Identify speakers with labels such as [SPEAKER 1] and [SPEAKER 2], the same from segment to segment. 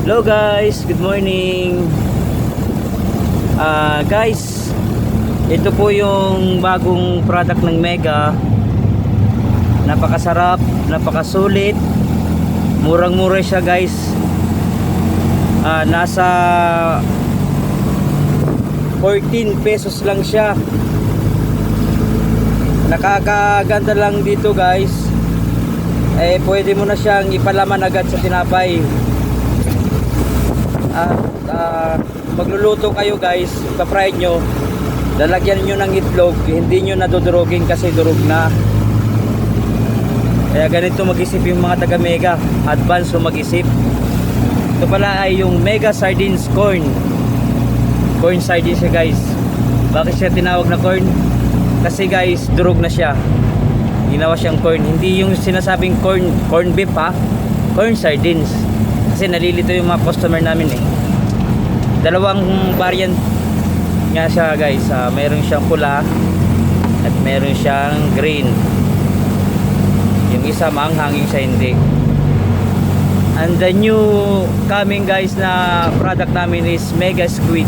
[SPEAKER 1] Hello guys, good morning. Guys, ito po yung bagong product ng Mega. Napakasarap, napakasulit. Murang-mura siya guys. Nasa 14 pesos lang siya. Nakakaganda lang dito guys. Pwede mo na siyang ipalaman agad sa tinapay. Magluluto kayo guys, ipafry nyo, lalagyan nyo ng itlog, hindi nyo nadudurugin kasi durog na. Kaya ganito mag-isip yung mga taga Mega, advance o mag-isip. Ito pala ay yung Mega Sardines Corn sardines siya guys. Bakit siya tinawag na corn? Kasi guys, durog na siya, ginawa siyang corn, hindi yung sinasabing corn beef ha, corn sardines. Kasi nalilito yung mga customer namin Dalawang variant nga siya guys. Mayroon siyang pula at mayroon siyang green. Yung isa maanghang, yung isa hindi. And the new coming guys na product namin is Mega Squid.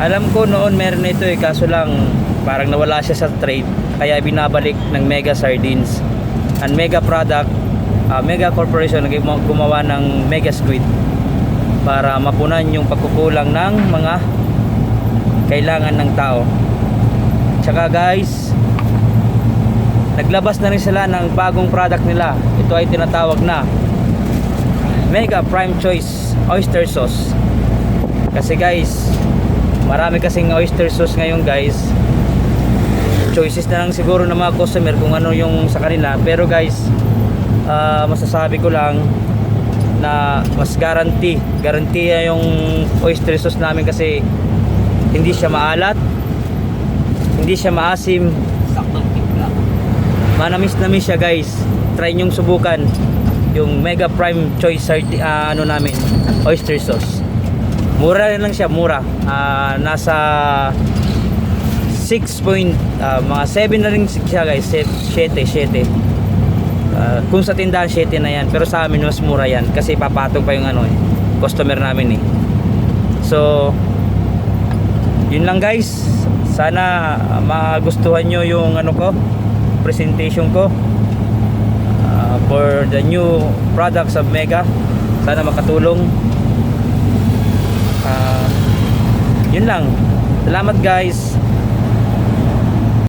[SPEAKER 1] Alam ko noon meron na ito kaso lang parang nawala siya sa trade, kaya binabalik ng Mega Sardines. And Mega product, Mega Corporation gumawa ng Mega Squid para mapunan yung pagkukulang ng mga kailangan ng tao. Tsaka guys, naglabas na rin sila ng bagong product nila. Ito ay tinatawag na Mega Prime Choice Oyster Sauce. Kasi guys, marami kasing oyster sauce ngayon guys. Choices na lang siguro ng mga customer kung ano yung sa kanila. Pero guys, masasabi ko lang na mas guarantee yung oyster sauce namin kasi hindi siya maalat, hindi siya maasim, saktong timpla. Manamis siya guys. Try nyong subukan yung Mega Prime Choice namin oyster sauce. Mura rin lang siya, mura. Nasa 6 mga 7 na rin siya guys. 7 kung sa tindahan 7 na yan, pero sa amin mas mura yan kasi papatong pa yung customer namin So yun lang guys. Sana magustuhan nyo yung presentation ko for the new products of Mega. Sana makatulong. Yun lang. Salamat guys.